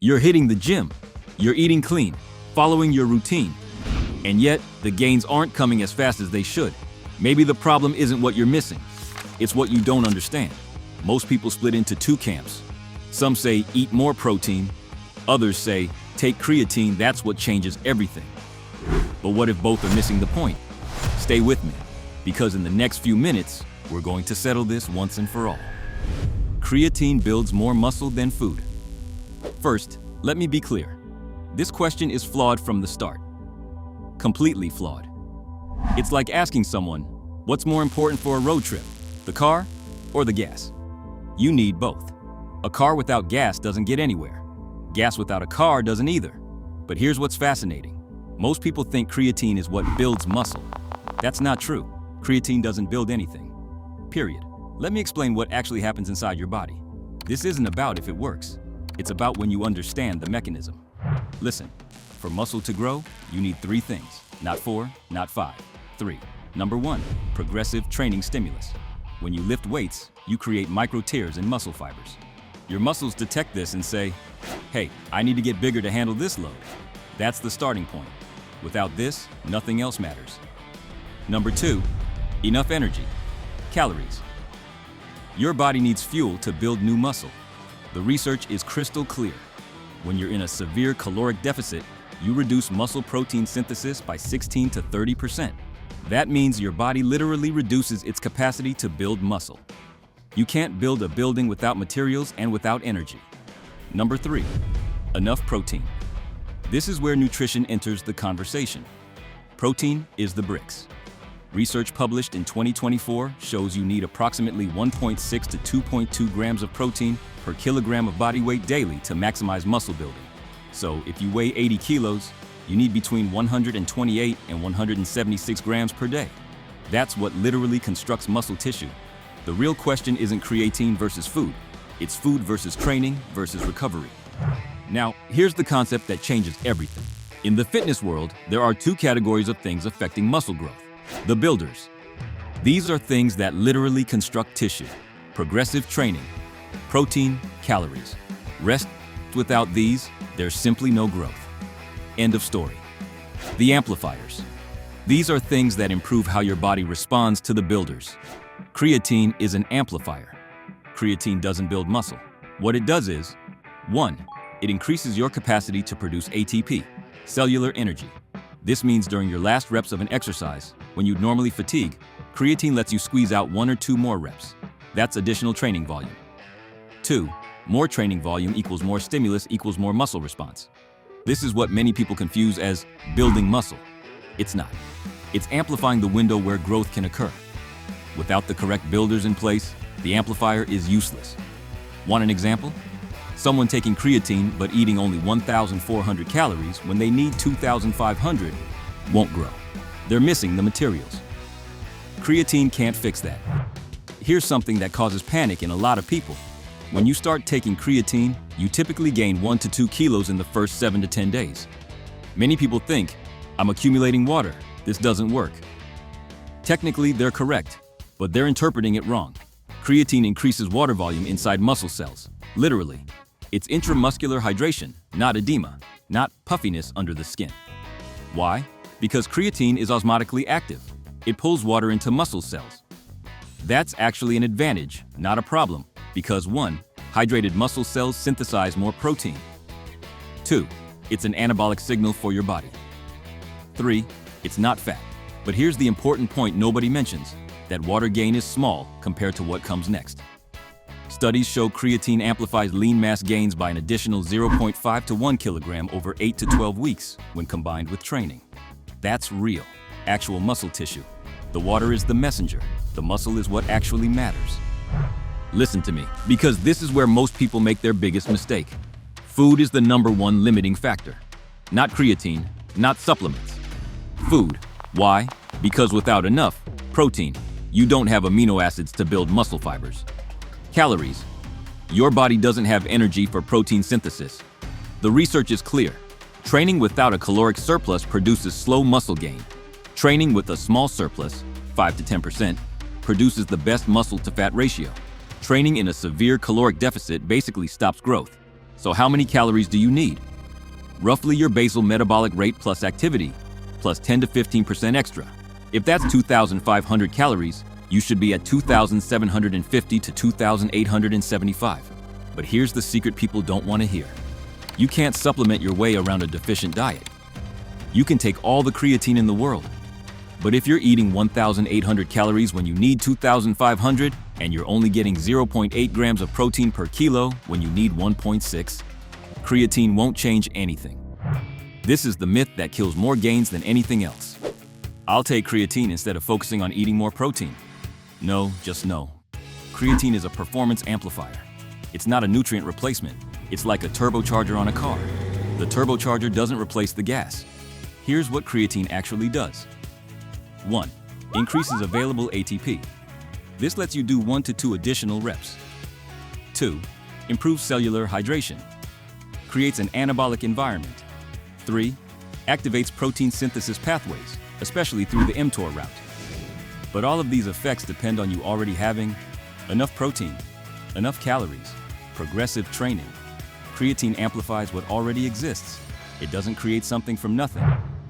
You're hitting the gym. You're eating clean, following your routine. And yet, the gains aren't coming as fast as they should. Maybe the problem isn't what you're missing. It's what you don't understand. Most people split into two camps. Some say eat more protein. Others say take creatine, that's what changes everything. But what if both are missing the point? Stay with me, because in the next few minutes, we're going to settle this once and for all. Creatine builds more muscle than food. First, let me be clear. This question is flawed from the start. Completely flawed. It's like asking someone, what's more important for a road trip, the car or the gas? You need both. A car without gas doesn't get anywhere. Gas without a car doesn't either. But here's what's fascinating. Most people think creatine is what builds muscle. That's not true. Creatine doesn't build anything. Period. Let me explain what actually happens inside your body. This isn't about if it works. It's about when you understand the mechanism. Listen, for muscle to grow, you need three things. Not four, not five. Three. Number one, progressive training stimulus. When you lift weights, you create micro tears in muscle fibers. Your muscles detect this and say, hey, I need to get bigger to handle this load. That's the starting point. Without this, nothing else matters. Number two, enough energy. Calories. Your body needs fuel to build new muscle. The research is crystal clear. When you're in a severe caloric deficit, you reduce muscle protein synthesis by 16 to 30%. That means your body literally reduces its capacity to build muscle. You can't build a building without materials and without energy. Number three, enough protein. This is where nutrition enters the conversation. Protein is the bricks. Research published in 2024 shows you need approximately 1.6 to 2.2 grams of protein per kilogram of body weight daily to maximize muscle building. So if you weigh 80 kilos, you need between 128 and 176 grams per day. That's what literally constructs muscle tissue. The real question isn't creatine versus food. It's food versus training versus recovery. Now, here's the concept that changes everything. In the fitness world, there are two categories of things affecting muscle growth. The builders. These are things that literally construct tissue. Progressive training, protein, calories. Rest, without these, there's simply no growth. End of story. The amplifiers. These are things that improve how your body responds to the builders. Creatine is an amplifier. Creatine doesn't build muscle. What it does is, 1. It increases your capacity to produce ATP, cellular energy. This means during your last reps of an exercise, when you'd normally fatigue, creatine lets you squeeze out 1 or 2 more reps. That's additional training volume. 2. More training volume equals more stimulus equals more muscle response. This is what many people confuse as building muscle. It's not. It's amplifying the window where growth can occur. Without the correct builders in place, the amplifier is useless. Want an example? Someone taking creatine but eating only 1,400 calories when they need 2,500 won't grow. They're missing the materials. Creatine can't fix that. Here's something that causes panic in a lot of people. When you start taking creatine, you typically gain 1 to 2 kilos in the first 7 to 10 days. Many people think, I'm accumulating water, this doesn't work. Technically, they're correct, but they're interpreting it wrong. Creatine increases water volume inside muscle cells. Literally, it's intramuscular hydration, not edema, not puffiness under the skin. Why? Because creatine is osmotically active. It pulls water into muscle cells. That's actually an advantage, not a problem, because 1. Hydrated muscle cells synthesize more protein. 2. It's an anabolic signal for your body. 3. It's not fat. But here's the important point nobody mentions, that water gain is small compared to what comes next. Studies show creatine amplifies lean mass gains by an additional 0.5 to 1 kilogram over 8 to 12 weeks when combined with training. That's real, actual muscle tissue. The water is the messenger. The muscle is what actually matters. Listen to me, because this is where most people make their biggest mistake. Food is the #1 limiting factor. Not creatine, not supplements. Food. Why? Because without enough protein, you don't have amino acids to build muscle fibers. Calories. Your body doesn't have energy for protein synthesis. The research is clear. Training without a caloric surplus produces slow muscle gain. Training with a small surplus, 5 to 10%, produces the best muscle to fat ratio. Training in a severe caloric deficit basically stops growth. So how many calories do you need? Roughly your basal metabolic rate plus activity, plus 10 to 15% extra. If that's 2,500 calories, you should be at 2,750 to 2,875. But here's the secret people don't want to hear. You can't supplement your way around a deficient diet. You can take all the creatine in the world, but if you're eating 1,800 calories when you need 2,500 and you're only getting 0.8 grams of protein per kilo when you need 1.6, creatine won't change anything. This is the myth that kills more gains than anything else. I'll take creatine instead of focusing on eating more protein. No, just no. Creatine is a performance amplifier. It's not a nutrient replacement. It's like a turbocharger on a car. The turbocharger doesn't replace the gas. Here's what creatine actually does. 1. Increases available ATP. This lets you do 1 to 2 additional reps. 2. Improves cellular hydration. Creates an anabolic environment. 3. Activates protein synthesis pathways, especially through the mTOR route. But all of these effects depend on you already having enough protein, enough calories, progressive training. Creatine amplifies what already exists. It doesn't create something from nothing.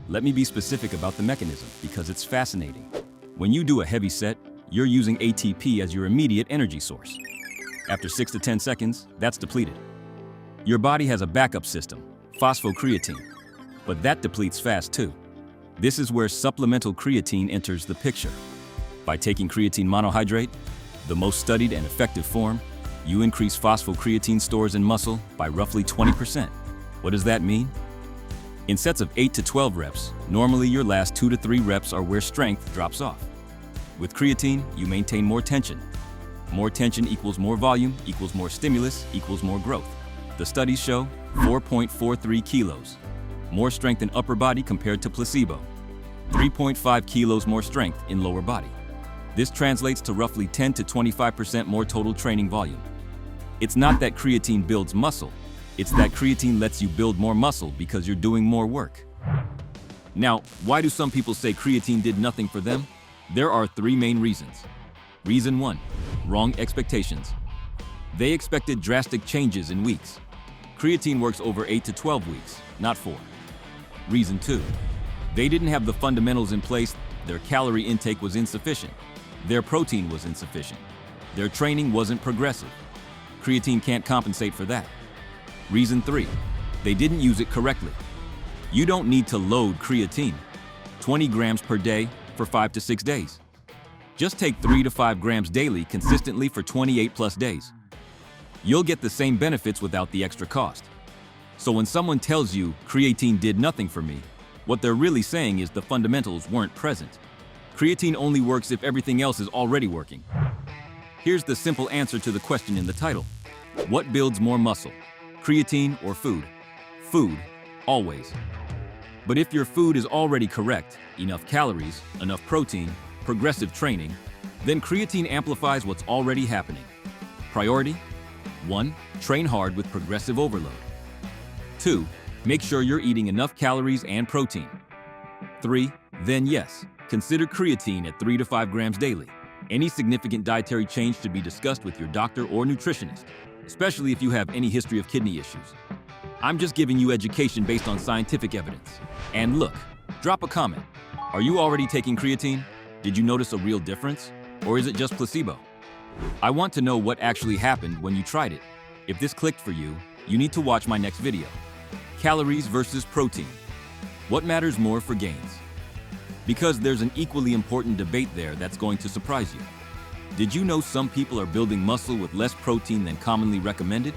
Let me be specific about the mechanism because it's fascinating. When you do a heavy set, you're using ATP as your immediate energy source. After 6 to 10 seconds, that's depleted. Your body has a backup system, phosphocreatine, but that depletes fast too. This is where supplemental creatine enters the picture. By taking creatine monohydrate, the most studied and effective form, you increase phosphocreatine stores in muscle by roughly 20%. What does that mean? In sets of 8 to 12 reps, normally your last 2 to 3 reps are where strength drops off. With creatine, you maintain more tension. More tension equals more volume, equals more stimulus, equals more growth. The studies show 4.43 kilos. More strength in upper body compared to placebo. 3.5 kilos more strength in lower body. This translates to roughly 10 to 25% more total training volume. It's not that creatine builds muscle. It's that creatine lets you build more muscle because you're doing more work. Now, why do some people say creatine did nothing for them? There are 3 main reasons. Reason 1, wrong expectations. They expected drastic changes in weeks. Creatine works over 8 to 12 weeks, not 4. Reason 2, they didn't have the fundamentals in place. Their calorie intake was insufficient. Their protein was insufficient. Their training wasn't progressive. Creatine can't compensate for that. Reason 3, they didn't use it correctly. You don't need to load creatine, 20 grams per day for 5 to 6 days. Just take 3 to 5 grams daily consistently for 28 plus days. You'll get the same benefits without the extra cost. So when someone tells you creatine did nothing for me, what they're really saying is the fundamentals weren't present. Creatine only works if everything else is already working. Here's the simple answer to the question in the title. What builds more muscle? Creatine or food? Food, always. But if your food is already correct, enough calories, enough protein, progressive training, then creatine amplifies what's already happening. Priority: 1. Train hard with progressive overload. 2. Make sure you're eating enough calories and protein. 3. Then yes, consider creatine at 3 to 5 grams daily. Any significant dietary change should be discussed with your doctor or nutritionist, especially if you have any history of kidney issues. I'm just giving you education based on scientific evidence. And look, drop a comment. Are you already taking creatine? Did you notice a real difference? Or is it just placebo? I want to know what actually happened when you tried it. If this clicked for you, you need to watch my next video. Calories versus protein. What matters more for gains? Because there's an equally important debate there that's going to surprise you. Did you know some people are building muscle with less protein than commonly recommended?